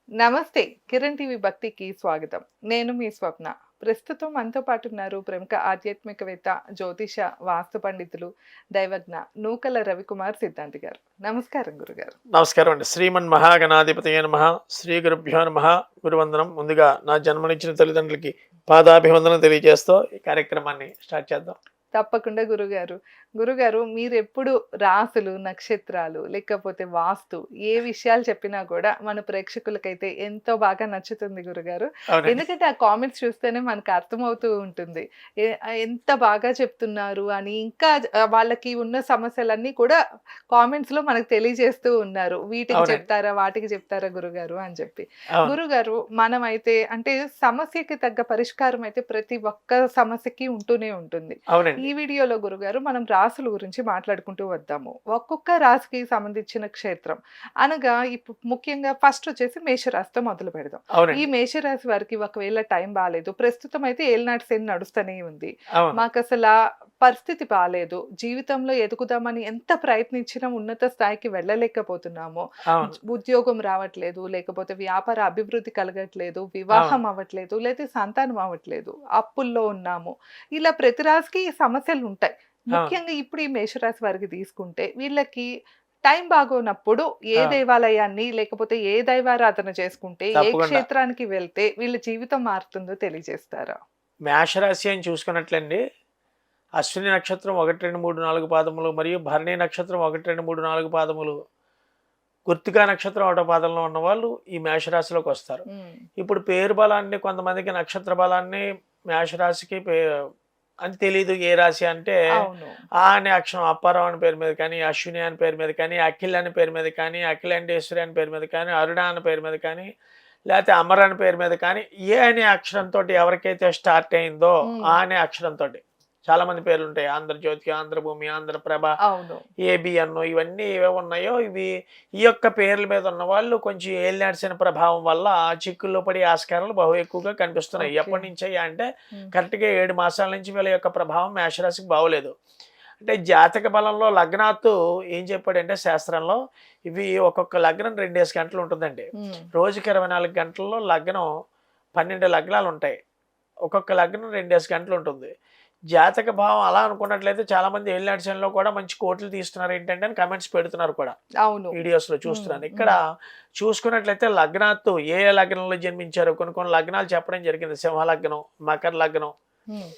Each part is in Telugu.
నమస్తే. కిరణ్ టీవీ భక్తికి స్వాగతం. నేను మీ స్వప్న. ప్రస్తుతం మనతో పాటు ఉన్నారు ప్రముఖ ఆధ్యాత్మికవేత్త, జ్యోతిష, వాస్తు పండితులు, దైవజ్ఞ నూకల రవికుమార్ సిద్ధాంతి గారు. నమస్కారం గురుగారు. నమస్కారం అండి. శ్రీమన్ మహాగణాధిపతయే నమః. శ్రీ గురుభ్యో నమః. గురువందనం. ముందుగా నా జన్మనిచ్చిన తల్లిదండ్రులకి పాదాభివందనం తెలియజేస్తూ ఈ కార్యక్రమాన్ని స్టార్ట్ చేద్దాం. తప్పకుండా గురుగారు. గురుగారు మీరెప్పుడు రాసులు, నక్షత్రాలు లేకపోతే వాస్తు ఏ విషయాలు చెప్పినా కూడా మన ప్రేక్షకులకైతే ఎంతో బాగా నచ్చుతుంది గురుగారు. అవునండి. ఎందుకంటే ఆ కామెంట్స్ చూస్తేనే మనకు అర్థమవుతూ ఉంటుంది. ఎంత బాగా చెప్తున్నారు అని. ఇంకా వాళ్ళకి ఉన్న సమస్యలన్నీ కూడా కామెంట్స్‌లో మనకు తెలియజేస్తూ ఉన్నారు. వీటికి అవునండి. చెప్తారా? వాటికి చెప్తారా గురుగారు అని చెప్పి. అవును. గురుగారు మనమైతే అంటే సమస్యకి తగ్గ పరిష్కారం అయితే ప్రతి ఒక్క సమస్యకి ఉంటూనే ఉంటుంది. అవునండి. ఈ వీడియోలో గురుగారు మనం రాసుల గురించి మాట్లాడుకుంటూ వద్దాము. ఒక్కొక్క రాశికి సంబంధించిన క్షేత్రం అనగా ఇప్పుడు ముఖ్యంగా ఫస్ట్ వచ్చేసి మేషరాశితో మొదలు పెడదాం. ఈ అవునండి. మేషరాశి వారికి ఒకవేళ టైం బాలేదు, ప్రస్తుతం అయితే ఏలినాటి శని నడుస్తూనే ఉంది. అవును. మాకసల పరిస్థితి బాలేదు. జీవితంలో ఎదుగుదామని ఎంత ప్రయత్నించినా ఉన్నత స్థాయికి వెళ్ళలేకపోతున్నాము. అవును. ఉద్యోగం రావట్లేదు, లేకపోతే వ్యాపార అభివృద్ధి కలగట్లేదు, వివాహం అవును. అవ్వట్లేదు, లేతే సంతానం అవ్వట్లేదు, అప్పుల్లో ఉన్నాము. ఇలా ప్రతి రాశికి సమస్యలుంటాయి. అవును. ముఖ్యంగా ఇప్పుడు ఈ మేషరాశి వారికి తీసుకుంటే వీళ్ళకి టైం బాగోనప్పుడు ఏ అవును. దేవాలయాన్ని లేకపోతే ఏ దైవారాధన చేసుకుంటే, ఏ తప్పకుండా. క్షేత్రానికి వెళ్తే వీళ్ళ జీవితం మారుతుందో తెలియజేస్తారా? మేషరాశి అని చూసుకున్నట్లండి, అశ్విని నక్షత్రం 1, 2, 3, 4 పాదములు మరియు భరణి నక్షత్రం 1, 2, 3, 4 పాదములు, కృత్తికా నక్షత్రం 1వ పాదంలో ఉన్నవాళ్ళు ఈ మేషరాశిలోకి వస్తారు. హ్మ్. ఇప్పుడు పేరు బలాన్ని కొంతమందికి నక్షత్ర బలాన్ని మేషరాశికి అని తెలీదు ఏ రాశి అంటే అవును. ఆ అనే అక్షరం అప్పారావు అని పేరు మీద కానీ, అశ్విని అని పేరు మీద కానీ, అఖిల్ అని పేరు మీద కానీ, అఖిలేంటేశ్వరి అని పేరు మీద కానీ, అరుణ అని పేరు మీద కానీ, లేకపోతే అమర్ అని పేరు మీద కానీ, ఏ అనే అక్షరంతో ఎవరికైతే స్టార్ట్ అయిందో హ్మ్. ఆ అనే అక్షరంతో చాలా మంది పేర్లు ఉంటాయి. ఆంధ్రజ్యోతి, ఆంధ్రభూమి, ఆంధ్రప్రభ, అవును. ఏబిఎన్ ఇవన్నీ ఏవేవి ఉన్నాయో ఇవి ఈ యొక్క పేర్ల మీద ఉన్న వాళ్ళు కొంచెం ఏలినాడ్సిన ప్రభావం వల్ల చిక్కుల్లో పడే ఆస్కారాలు బహు ఎక్కువగా కనిపిస్తున్నాయి. ఓకే. ఎప్పటి నుంచయ్యా అంటే హ్మ్. కరెక్ట్‌గా 7 మాసాల నుంచి వీళ్ళ యొక్క ప్రభావం మేషరాశికి బాగోలేదు. అంటే జాతక బలంలో లగ్నాత్తు ఏం చెప్పాడంటే శాస్త్రంలో ఇవి ఒక్కొక్క లగ్నం 2 గంటలు ఉంటుందండి. హ్మ్. రోజుకి 24 గంటల్లో లగ్నం 12 లగ్నాలు ఉంటాయి. ఒక్కొక్క లగ్నం 2 గంటలు ఉంటుంది. జాతక భావం అలా అనుకున్నట్లయితే చాలామంది ఏలినాటి శనిలో కూడా మంచి కోట్లు తీస్తున్నారు ఏంటంటే అని కామెంట్స్ పెడుతున్నారు కూడా. అవును. వీడియోస్‌లో హ్మ్. చూస్తున్నాను. ఇక్కడ హ్మ్. చూసుకున్నట్లయితే లగ్నాత్తు ఏ ఏ లగ్నంలో జన్మించారో కొన్ని కొన్ని లగ్నాలు చెప్పడం జరిగింది. సింహ లగ్నం, మకర లగ్నం. హ్మ్.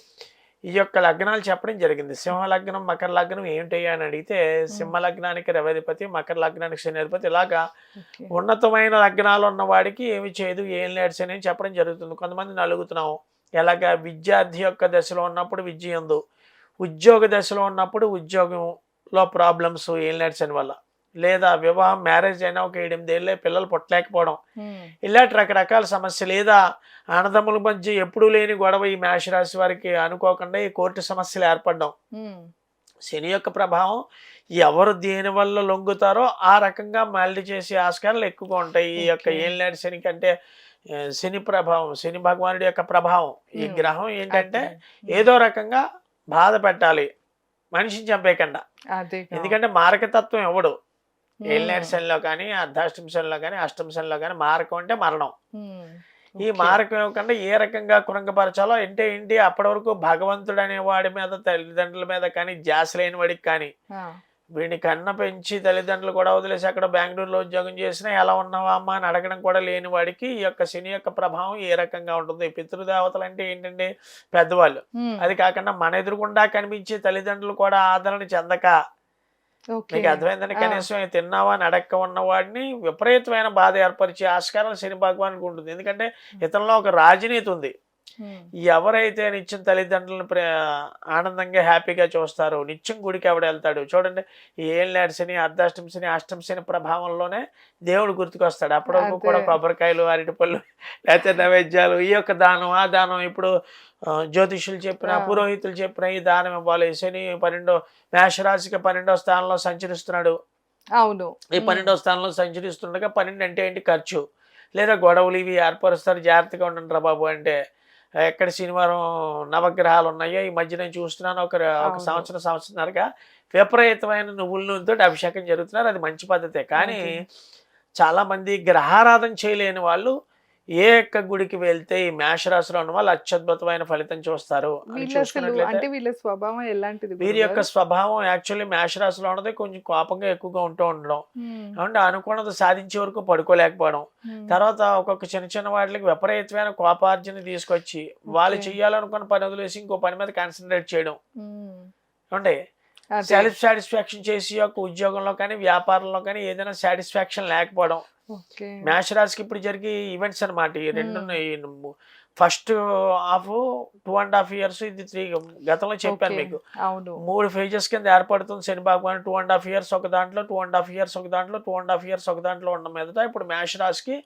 ఈ యొక్క లగ్నాలు చెప్పడం జరిగింది. సింహ లగ్నం, మకర లగ్నం ఏమిటయ్యా అని అడిగితే హ్మ్. సింహ లగ్నానికి రవాధిపతి, మకర లగ్నానికి శనాధిపతి ఇలాగా ఓకే. ఉన్నతమైన లగ్నాలు ఉన్న వాడికి ఏమి చేయదు ఏలినాటి శని అని చెప్పడం జరుగుతుంది. కొంతమందిని అడుగుతున్నాం. ఎలాగా విద్యార్థి యొక్క దశలో ఉన్నప్పుడు విద్య యందు, ఉద్యోగ దశలో ఉన్నప్పుడు ఉద్యోగంలో ప్రాబ్లమ్స్ ఏలినాటి శని వల్ల, లేదా వివాహం మ్యారేజ్ అయినా ఒక 8 ఏళ్ళే పిల్లలు పుట్టలేకపోవడం, హ్మ్. ఇలాంటి రకరకాల సమస్య, లేదా అన్నదమ్ముల మధ్య ఎప్పుడూ లేని గొడవ ఈ మేషరాశి వారికి అనుకోకుండా ఈ కోర్టు సమస్యలు ఏర్పడడం, హ్మ్. శని యొక్క ప్రభావం ఎవరు దేనివల్ల లొంగుతారో ఆ రకంగా మళ్ళీ చేసే ఆస్కారాలు ఎక్కువగా ఉంటాయి. ఈ యొక్క ఓకే. ఏలినాటి శని కంటే శని ప్రభావం, శని భగవానుడి యొక్క ప్రభావం, ఈ హ్మ్. గ్రహం ఏంటంటే అర్థమైంది. హ్మ్. ఏదో రకంగా బాధ పెట్టాలి, మనిషిని చంపేయకుండా. అదేగా. ఎందుకంటే మారకతత్వం ఎవడు ఏలినాటి హ్మ్. శనిలో కానీ, అర్ధాష్టమ శనిలో కానీ, అష్టమ శనిలో కానీ మారకం అంటే మరణం. హ్మ్. ఈ ఓకే. మారకం ఇవ్వకుండా ఏ రకంగా కృంగపరచాలో అంటే ఏంటి, అప్పటి వరకు భగవంతుడు అనే వాడి మీద, తల్లిదండ్రుల మీద కానీ ధ్యాస లేని వాడికి కానీ, ఆ! వీడిని కన్న పెంచి తల్లిదండ్రులు కూడా వదిలేసి అక్కడ బెంగుళూరులో ఉద్యోగం చేసినా ఎలా ఉన్నావా అమ్మా అని అడగడం కూడా లేని వాడికి ఈ యొక్క శని యొక్క ప్రభావం ఏ రకంగా ఉంటుంది. పితృదేవతలు అంటే ఏంటంటే పెద్దవాళ్ళు. హ్మ్. అది కాకుండా మన ఎదురుగుండా కనిపించే తల్లిదండ్రులు కూడా ఆదరణ చెందక, ఓకే. మీకు అర్థమైందని, ఆ! కనీసం తిన్నావా అని అడక్క ఉన్నవాడిని విపరీతమైన బాధ ఏర్పరిచే ఆస్కారం శని భగవానికి ఉంటుంది. ఎందుకంటే ఇతనిలో ఒక రాజనీతి ఉంది. హ్మ్. ఎవరైతే నిత్యం తల్లిదండ్రులను ఆనందంగా హ్యాపీగా చూస్తారో, నిత్యం గుడికి ఎవడెళ్తాడు చూడండి. ఈ ఏలినాటి శని, అర్ధాష్టమ శని, అష్టమ శని ప్రభావంలోనే దేవుడు గుర్తుకొస్తాడు. అప్పటి వరకు అదే. కూడా కొబ్బరికాయలు, అరటిపళ్ళు, లేకపోతే నైవేద్యాలు, ఈ యొక్క దానం, ఆ దానం. ఇప్పుడు జ్యోతిష్యులు చెప్పిన, ఆ! పురోహితులు చెప్పిన ఈ దానం ఇవ్వాలి. శని 12 మేషరాశికి 12వ స్థానంలో సంచరిస్తున్నాడు. అవును. ఈ హ్మ్. 12వ స్థానంలో సంచరిస్తుండగా 12 అంటే ఏంటి, ఖర్చు. లేదా గొడవలు ఇవి ఏర్పరుస్తారు. జాగ్రత్తగా ఉండండి రా బాబు అంటే, ఎక్కడ శనివారం నవగ్రహాలు ఉన్నాయో ఈ మధ్య నేను చూస్తున్నాను. ఒక అవును. సంవత్సరం, సంవత్సరంన్నరగా విపరీతమైన నువ్వుల నూనెతోటి అభిషేకం జరుగుతున్నారు. అది మంచి పద్ధతే. కానీ అదే. చాలా మంది గ్రహారాధన చేయలేని వాళ్ళు ఏ యొక్క గుడికి వెళ్తే ఈ మేషరాశిలో ఉన్న వాళ్ళు అత్యద్భుతమైన ఫలితం చూస్తారు అని వీళ్ళు అసలు చూసుకున్నట్లయితే అంటే వీళ్ళ స్వభావం ఎలాంటిది వీరి యొక్క గురుగారు? స్వభావం యాక్చువల్లీ మేషరాశిలో ఉన్నది కొంచెం కోపంగా ఎక్కువగా ఉంటూ ఉండడం, హ్మ్. అంటే అనుకున్నది సాధించే వరకు పడుకోలేకపోవడం, హ్మ్. తర్వాత ఒక్కొక్క చిన్న చిన్న వాటికి విపరీతమైన కోపార్జన తీసుకొచ్చి వాళ్ళు ఓకే. చేయాలనుకున్న పని వదిలేసి ఇంకో పని మీద కాన్సన్ట్రేట్ చేయడం, హ్మ్. అంటే అదే. సెల్ఫ్ సాటిస్ఫాక్షన్ చేసి యొక్క ఉద్యోగంలో కానీ వ్యాపారంలో కానీ ఏదైనా సాటిస్ఫాక్షన్ లేకపోవడం. ఓకే. మేషరాశికి ఇప్పుడు జరిగే ఈవెంట్స్ అనమాట ఈ రెండు. హ్మ్. ఫస్ట్ హాఫ్ 2.5 years, ఇది 3 గతంలో చెప్పాను ఓకే. మీకు. అవును. 3 ఫేజెస్ కింద ఏర్పడుతుంది శని భగవాన్. 2.5 years ఒక దాంట్లో, 2.5 years ఒక దాంట్లో, 2.5 years ఒక దాంట్లో ఉన్న మీదట ఇప్పుడు మేషరాశికి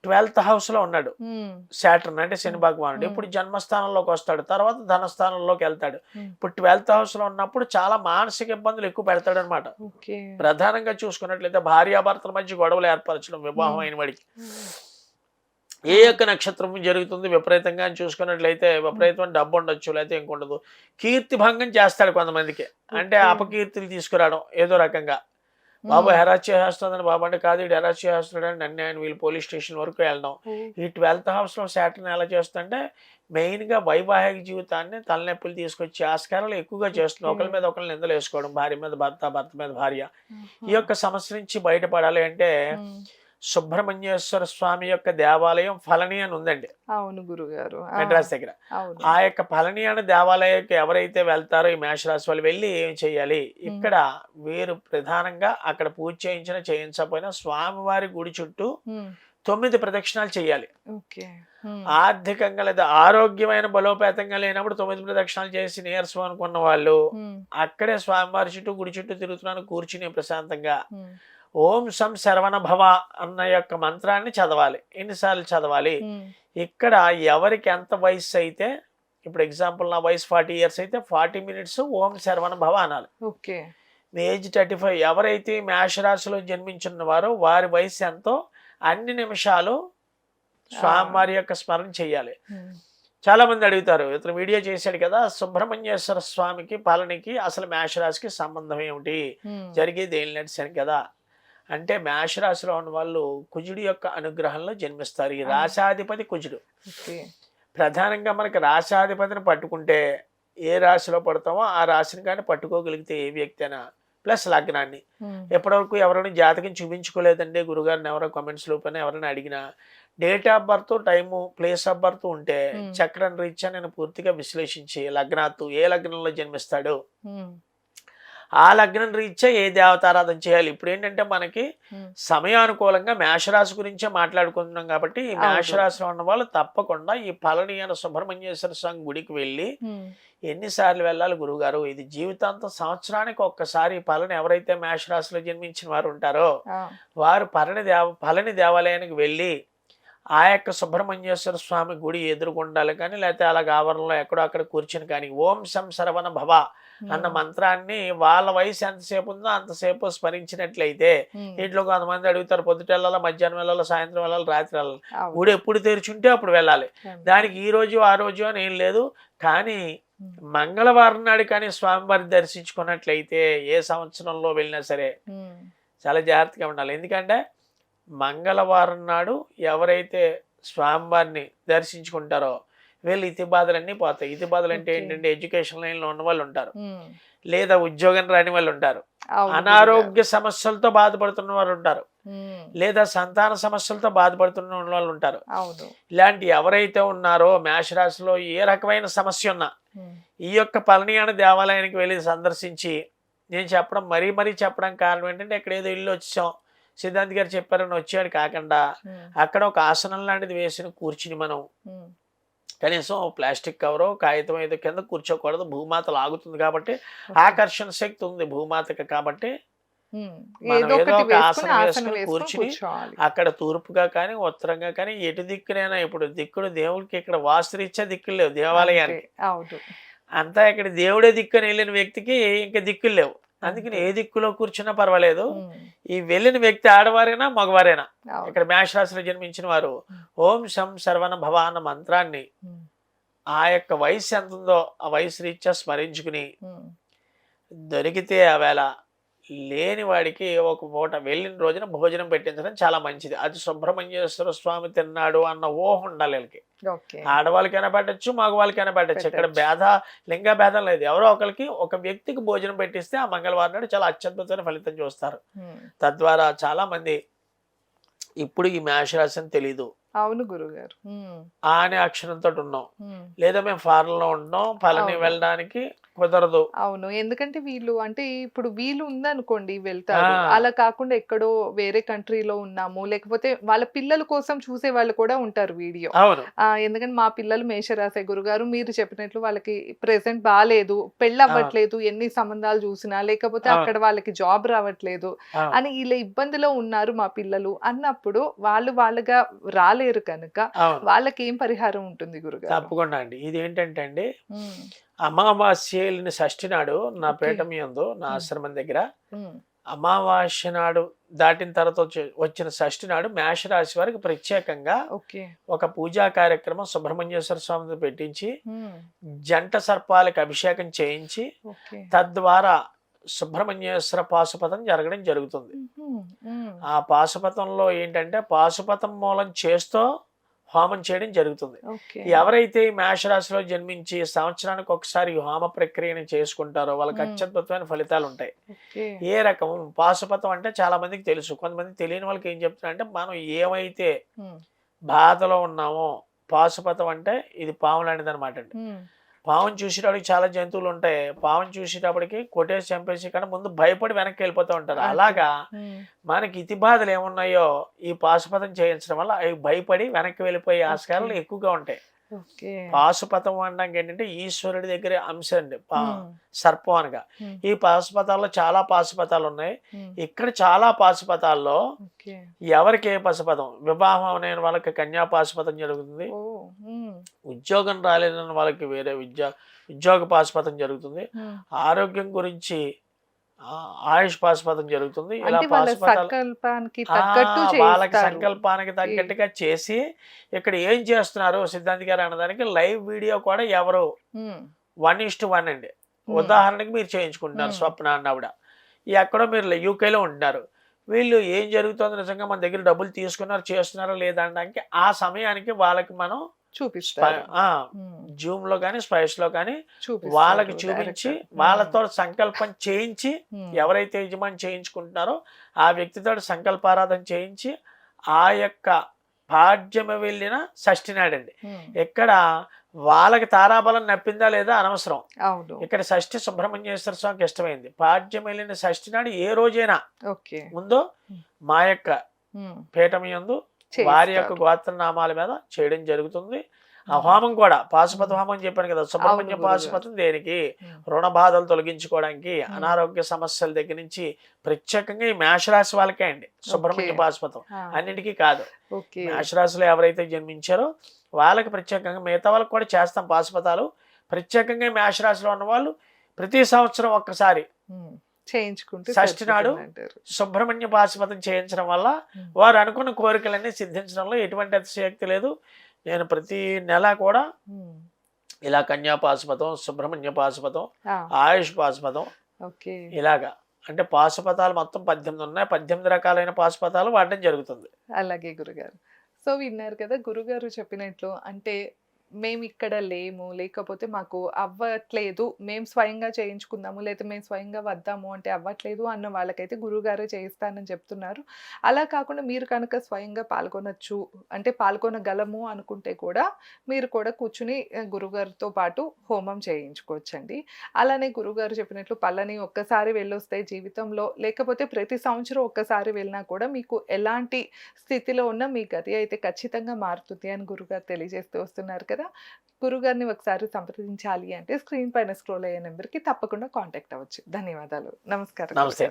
12th హౌస్లో ఉన్నాడు హ్మ్. సాటర్న్, అంటే శని హ్మ్. భగవానుడు. ఇప్పుడు జన్మస్థానంలోకి వస్తాడు, తర్వాత ధనస్థానంలోకి వెళ్తాడు. హ్మ్. ఇప్పుడు 12th హౌస్లో ఉన్నప్పుడు చాలా మానసిక ఇబ్బందులు ఎక్కువ పెడతాడు అనమాట. ఓకే. ప్రధానంగా చూసుకున్నట్లయితే భార్యాభర్తల మధ్య గొడవలు ఏర్పరచడం, వివాహం హ్మ్. అయిన వాడికి హ్మ్. ఏ అవును. యొక్క నక్షత్రం జరుగుతుంది విపరీతంగా అని చూసుకున్నట్లయితే హ్మ్. విపరీతమైన డబ్బు ఉండొచ్చు, లేకపోతే ఇంకొండదు. కీర్తి భంగం చేస్తాడు కొంతమందికి, అంటే ఓకే. అపకీర్తిలు తీసుకురావడం ఏదో రకంగా. బాబు హ్మ్. హెరాస్ చేసేస్తుందని, బాబు అంటే కాదు వీడు హెరాస్ చేస్తున్నాడని నన్ను ఆయన వీళ్ళు పోలీస్ స్టేషన్ వరకు వెళ్ళడం. ఓహ్! ఈ 12th హౌస్లో సాటర్న్ ఎలా చేస్తుందంటే మెయిన్గా వైవాహిక జీవితాన్ని తలనొప్పులు తీసుకొచ్చే ఆస్కారాలు ఎక్కువగా చేస్తుంది. ఓకే. ఒకరి మీద ఒకరు నిందలు వేసుకోవడం, భార్య మీద భర్త, భర్త మీద భార్య. ఈ ఆహా! యొక్క సమస్య నుంచి బయటపడాలి అంటే హ్మ్. సుబ్రహ్మణ్యేశ్వర స్వామి యొక్క దేవాలయం ఫలని అని ఉందండి అవును గురుగారు. ఆ! మెడ్రాస్ దగ్గర. అవును. ఆ యొక్క ఫలని అనే దేవాలయానికి ఎవరైతే వెళ్తారో ఈ మేషరాశి వాళ్ళు వెళ్ళి ఏం చేయాలి, హ్మ్. ఇక్కడ వీరు ప్రధానంగా అక్కడ పూజ చేయించినా చేయించకపోయినా స్వామివారి గుడి చుట్టూ హ్మ్. 9 ప్రదక్షిణాలు చేయాలి. ఓకే. హ్మ్. ఆర్థికంగా లేదా ఆరోగ్యమైన బలోపేతంగా లేనప్పుడు 9 ప్రదక్షిణాలు చేసి నీరసం అనుకున్న వాళ్ళు హ్మ్. అక్కడే స్వామివారి చుట్టూ గుడి చుట్టూ తిరుగుతున్నాను కూర్చుని ప్రశాంతంగా హ్మ్. ఓం సం శరవణ భవ అన్న యొక్క మంత్రాన్ని చదవాలి. ఎన్నిసార్లు చదవాలి, హ్మ్. ఇక్కడ ఎవరికి ఎంత వయసు అయితే, ఇప్పుడు ఎగ్జాంపుల్ నా వయసు 40 years అయితే 40 minutes ఓం శరవణ భవ అనాలి. ఓకే. మీ ఏజ్ 35, ఎవరైతే మేషరాశిలో జన్మించిన వారో వారి వయసు ఎంతో అన్ని నిమిషాలు ఆ! స్వామివారి యొక్క స్మరణ చేయాలి. హ్మ్. చాలా మంది అడుగుతారు, ఇతను వీడియో చేశాడు కదా, సుబ్రహ్మణ్యేశ్వర స్వామికి పాలనకి అసలు మేషరాశికి సంబంధం ఏమిటి, హ్మ్. జరిగేది ఏం నడిచాను కదా అంటే, మేషరాశిలో ఉన్న వాళ్ళు కుజుడి యొక్క అనుగ్రహంలో జన్మిస్తారు. ఈ ఆ! రాశాధిపతి కుజుడు. ఓకే. ప్రధానంగా మనకి రాశాధిపతిని పట్టుకుంటే ఏ రాశిలో పడతామో ఆ రాశిని కానీ పట్టుకోగలిగితే ఏ వ్యక్తి అయినా, ప్లస్ లగ్నాన్ని. హ్మ్. ఎప్పటివరకు ఎవరైనా జాతకం చూపించుకోలేదండి గురుగారిని ఎవరో కామెంట్స్ లోపల ఎవరైనా అడిగినా, date of birth, time, place of birth ఉంటే హ్మ్. చక్రం రీత్యా నేను పూర్తిగా విశ్లేషించి లగ్నాత్తు ఏ లగ్నంలో జన్మిస్తాడు, హ్మ్. ఆ లగ్నం రీత్యా ఏ దేవతారాధన చేయాలి. ఇప్పుడు ఏంటంటే మనకి హ్మ్. సమయానుకూలంగా మేషరాశి గురించే మాట్లాడుకుంటున్నాం కాబట్టి ఈ అవును. మేషరాశిలో ఉన్న వాళ్ళు తప్పకుండా ఈ పళని అయిన సుబ్రహ్మణ్యేశ్వర స్వామి గుడికి వెళ్ళి, హ్మ్. ఎన్నిసార్లు వెళ్ళాలి గురువుగారు, ఇది జీవితాంతం సంవత్సరానికి ఒక్కసారి ఈ పళని ఎవరైతే మేషరాశిలో జన్మించిన వారు ఉంటారో ఆ! వారు పళని దేవాలయానికి వెళ్ళి ఆ యొక్క సుబ్రహ్మణ్యేశ్వర స్వామి గుడి ఎదురుగుండాలి కానీ, లేకపోతే అలాగ ఆవరణలో ఎక్కడో అక్కడ కూర్చుని కానీ ఓం శం శరవణ భవ అన్న హ్మ్. మంత్రాన్ని వాళ్ళ వయసు ఎంతసేపు ఉందో అంతసేపు స్మరించినట్లయితే, హ్మ్. ఇంట్లో కొంతమంది అడుగుతారు పొద్దుట వెళ్ళాలా, మధ్యాహ్నం వెళ్ళాలా, సాయంత్రం వెళ్ళాలి, రాత్రి వెళ్ళాలి. అవును. గుడి ఎప్పుడు తెరిచుంటే అప్పుడు వెళ్ళాలి. అంతే. దానికి ఈ రోజు ఆ రోజు అని ఏం లేదు. కానీ హ్మ్. మంగళవారం నాడు కానీ స్వామివారిని దర్శించుకున్నట్లయితే ఏ సంవత్సరంలో వెళ్ళినా సరే హ్మ్. చాలా జాగ్రత్తగా ఉండాలి. ఎందుకంటే మంగళవారం నాడు ఎవరైతే స్వామివారిని దర్శించుకుంటారో వీళ్ళు ఇతి బాధలన్నీ పోతాయి. ఇతి బాధలు అంటే ఓకే. ఏంటంటే ఎడ్యుకేషన్ లైన్లో ఉన్న వాళ్ళు ఉంటారు, హ్మ్. లేదా ఉద్యోగం రాని వాళ్ళు ఉంటారు, అవును గురుగారు. అనారోగ్య సమస్యలతో బాధపడుతున్న వారు ఉంటారు, హ్మ్. లేదా సంతాన సమస్యలతో బాధపడుతున్న వాళ్ళు ఉంటారు. అవును. ఇలాంటి ఎవరైతే ఉన్నారో మేషరాశిలో ఏ రకమైన సమస్య ఉన్నా హ్మ్. ఈ యొక్క పళనియాన దేవాలయానికి వెళ్ళి సందర్శించి, నేను చెప్పడం మరీ చెప్పడం కారణం ఏంటంటే, ఇక్కడ ఏదో ఇల్లు వచ్చాం సిద్ధాంత్ గారు చెప్పారని వచ్చాడు కాకుండా, హ్మ్. అక్కడ ఒక ఆసనం లాంటిది వేసుకుని కూర్చుని మనం హ్మ్. కనీసం ప్లాస్టిక్ కవరో కాగితం ఏదో కింద కూర్చోకూడదు. భూమాత లాగుతుంది కాబట్టి, ఓకే. ఆకర్షణ శక్తి ఉంది భూమాతకి కాబట్టి, హ్మ్. మనం ఏదో ఏదో ఒకటి ఒక వేసుకొని ఆసనం ఆసనం వేసుకుని వేసుకొని కూర్చుని కూర్చోవాలి. అక్కడ తూర్పుగా కానీ ఉత్తరంగా కానీ ఎటు దిక్కునైనా, ఇప్పుడు దిక్కుడు దేవుడికి ఇక్కడ వాస్తురీత్యా దిక్కులు లేవు అంతే. దేవాలయానికి. అవును. అంతా ఇక్కడ దేవుడే దిక్కని వెళ్ళిన వ్యక్తికి ఇంకా దిక్కులు లేవు. అందుకని అంతే. ఏ దిక్కులో కూర్చున్నా పర్వాలేదు. హ్మ్. ఈ వెళ్ళిన వ్యక్తి ఆడవారైనా మగవారైనా, అవును. ఇక్కడ మేషరాశిలో జన్మించిన వారు హ్మ్. ఓం శం శరవణ భవ అన్న మంత్రాన్ని హ్మ్. ఆ యొక్క వయసు ఎంత ఉందో ఆ వయసు రీత్యా స్మరించుకుని, హ్మ్. దొరికితే ఆ వేళ, లేని వాడికి ఒక పూట వెళ్ళిన రోజున భోజనం పెట్టించడం చాలా మంచిది. అది సుబ్రహ్మణ్యేశ్వర స్వామి తిన్నాడు అన్న ఊహ ఉండాలి వీళ్ళకి. ఓకే. ఆడవాళ్ళకైనా పెట్టచ్చు, మగవాళ్ళకైనా పెట్టచ్చు. ఇక్కడ లింగ భేదం లేదు. ఎవరో ఒకరికి ఒక వ్యక్తికి భోజనం పెట్టిస్తే ఆ మంగళవారం నాడు చాలా అత్యద్భుతమైన ఫలితం చూస్తారు. తద్వారా చాలా మంది ఇప్పుడు ఈ మేషరాశి అని తెలీదు, అవును గురుగారు. ఆ అనే అక్షరంతో ఉన్నాం, లేదా మేము ఫారెన్ లో ఉంటున్నాం, పళని వెళ్ళడానికి కుదరదు. అవును. ఎందుకంటే వీళ్ళు అంటే ఇప్పుడు వీలు ఉందనుకోండి వెళ్తారు. అలా కాకుండా ఎక్కడో వేరే కంట్రీలో ఉన్నాము, లేకపోతే వాళ్ళ పిల్లల కోసం చూసే వాళ్ళు కూడా ఉంటారు వీడియో. అవును. ఎందుకంటే మా పిల్లలు మేషరాశి గురుగారు, మీరు చెప్పినట్లు వాళ్ళకి ప్రెసెంట్ బాలేదు, పెళ్ళి అవ్వట్లేదు, ఎన్ని సంబంధాలు చూసినా, లేకపోతే అక్కడ వాళ్ళకి జాబ్ రావట్లేదు అని ఇలా ఇబ్బందిలో ఉన్నారు మా పిల్లలు అన్నప్పుడు వాళ్ళుగా రాలేరు కనుక వాళ్ళకి ఏం పరిహారం ఉంటుంది గురుగారు? తప్పకుండా అండి. ఇది ఏంటంటే అండి, అమావాస్య వెళ్ళిన షష్ఠి నాడు నా పీఠం యందు, నా ఆశ్రమం దగ్గర అమావాస్య నాడు దాటిన తర్వాత వచ్చిన షష్ఠి నాడు మేషరాశి వారికి ప్రత్యేకంగా ఒక పూజా కార్యక్రమం సుబ్రహ్మణ్యేశ్వర స్వామిని పెట్టించి జంట సర్పాలకు అభిషేకం చేయించి తద్వారా సుబ్రహ్మణ్యేశ్వర పాశుపతం జరగడం జరుగుతుంది. ఆ పాశుపతంలో ఏంటంటే పాశుపతం మూలం చేస్తూ హోమం చేయడం జరుగుతుంది. ఎవరైతే ఈ మేషరాశిలో జన్మించి సంవత్సరానికి ఒకసారి హోమ ప్రక్రియను చేసుకుంటారో వాళ్ళకి అత్యద్భుతమైన ఫలితాలు ఉంటాయి. ఏ రకం పాశుపతం అంటే చాలా మందికి తెలుసు, కొంతమంది తెలియని వాళ్ళకి ఏం చెప్తున్నా అంటే, మనం ఏమైతే బాధలో ఉన్నామో పాశుపతం అంటే ఇది పాము లాంటిది అనమాట అండి. పావును చూసేటప్పటికి చాలా జంతువులు ఉంటాయి, పావును చూసేటప్పటికి కొట్టేసి చంపేసి కన్నా ముందు భయపడి వెనక్కి వెళ్ళిపోతూ ఉంటారు. అలాగా మనకి ఇతి బాధలు ఏమున్నాయో ఈ పాశుపతం చేయించడం వల్ల అవి భయపడి వెనక్కి వెళ్ళిపోయే ఆస్కారాలు ఎక్కువగా ఉంటాయి. పాశుపతం అనడానికి ఏంటంటే ఈశ్వరుడి దగ్గర అంశ అండి, సర్పం అనగా. ఈ పాశుపతాల్లో చాలా పాశుపతాలు ఉన్నాయి. ఇక్కడ చాలా పాశుపతాల్లో ఎవరికి ఏ పాశుపతం, వివాహం అనే వాళ్ళకి కన్యా పాశుపతం జరుగుతుంది, ఉద్యోగం రాలేదని వాళ్ళకి వేరే ఉద్యోగ పాశుపతం జరుగుతుంది, ఆరోగ్యం గురించి ఆయుష్ పాశుపతం జరుగుతుంది. ఇలా వాళ్ళకి సంకల్పానికి తగ్గట్టుగా చేసి ఇక్కడ ఏం చేస్తున్నారు సిద్ధాంతి గారు అన్నదానికి లైవ్ వీడియో కూడా ఎవరు 1:1 అండి. ఉదాహరణకి మీరు చేయించుకుంటున్నారు స్వప్న అన్నవిడ, ఎక్కడో మీరు యూకేలో ఉంటున్నారు, వీళ్ళు ఏం జరుగుతుందో నిజంగా మన దగ్గర డబ్బులు తీసుకున్నారు చేస్తున్నారో లేదా అనడానికి ఆ సమయానికి వాళ్ళకి మనం జూమ్ లో కానీ స్పైస్ లో కానీ వాళ్ళకి చూపించి వాళ్ళతో సంకల్పం చేయించి, ఎవరైతే యజమాని చేయించుకుంటున్నారో ఆ వ్యక్తితో సంకల్పారాధన చేయించి ఆ యొక్క పాడ్యమ వెళ్ళిన షష్ఠి నాడండి. ఇక్కడ వాళ్ళకి తారాబలం నప్పిందా లేదా అనవసరం. ఇక్కడ షష్ఠి సుబ్రహ్మణ్యేశ్వర స్వామికి ఇష్టమైంది. పాడ్యం వెళ్ళిన షష్ఠి నాడు ఏ రోజైనా ముందు మా యొక్క పీఠం యందు వారి యొక్క గోత్రనామాల మీద చేయడం జరుగుతుంది. ఆ హోమం కూడా పాశుపత హోమం చెప్పాను కదా, సుబ్రహ్మణ్య పాశుపతం దేనికి, రుణ బాధలు తొలగించుకోవడానికి, అనారోగ్య సమస్యల దగ్గర నుంచి ప్రత్యేకంగా ఈ మేషరాశి వాళ్ళకే అండి సుబ్రహ్మణ్య పాశుపతం, అన్నిటికీ కాదు. మేషరాశిలో ఎవరైతే జన్మించారో వాళ్ళకి ప్రత్యేకంగా, మిగతా వాళ్ళకి కూడా చేస్తాం పాశుపతాలు. ప్రత్యేకంగా మేషరాశిలో ఉన్న వాళ్ళు ప్రతి సంవత్సరం ఒక్కసారి చేయించుకుంటే షష్ఠి నాడు సుబ్రహ్మణ్య పాశుపతం చేయించడం వల్ల వారు అనుకున్న కోరికలన్నీ సిద్ధించడంలో ఎటువంటి అతిశయోక్తి లేదు. నేను ప్రతి నెల కూడా ఇలా కన్యా పాశుపతం, సుబ్రహ్మణ్య పాశుపతం, ఆయుష్ పాశుపతం, ఇలాగా అంటే పాశుపతాలు మొత్తం 18 ఉన్నాయి. 18 రకాలైన పాశుపతాలు వాడడం జరుగుతుంది. అలాగే గురుగారు. సో విన్నారు కదా గురుగారు చెప్పినట్లు, అంటే మేము ఇక్కడ లేము, లేకపోతే మాకు అవ్వట్లేదు, మేము స్వయంగా చేయించుకుందాము, లేదా మేము స్వయంగా వద్దాము అంటే అవ్వట్లేదు అన్న వాళ్ళకైతే గురుగారే చేయిస్తానని చెప్తున్నారు. అలా కాకుండా మీరు కనుక స్వయంగా పాల్గొనొచ్చు, అంటే పాల్గొనగలము అనుకుంటే కూడా మీరు కూడా కూర్చుని గురుగారితో పాటు హోమం చేయించుకోవచ్చండి. అలానే గురుగారు చెప్పినట్లు పళ్ళని ఒక్కసారి వెళ్ళొస్తే జీవితంలో, లేకపోతే ప్రతి సంవత్సరం ఒక్కసారి వెళ్ళినా కూడా మీకు ఎలాంటి స్థితిలో ఉన్న మీ గతి అయితే ఖచ్చితంగా మారుతుంది అని గురుగారు తెలియజేస్తూ వస్తున్నారు కదా. గురుగారిని ఒకసారి సంప్రదించాలి అంటే స్క్రీన్ పైన స్క్రోల్ అయ్యే నెంబర్కి తప్పకుండా కాంటాక్ట్ అవ్వచ్చు. ధన్యవాదాలు. నమస్కారం. నమస్తే.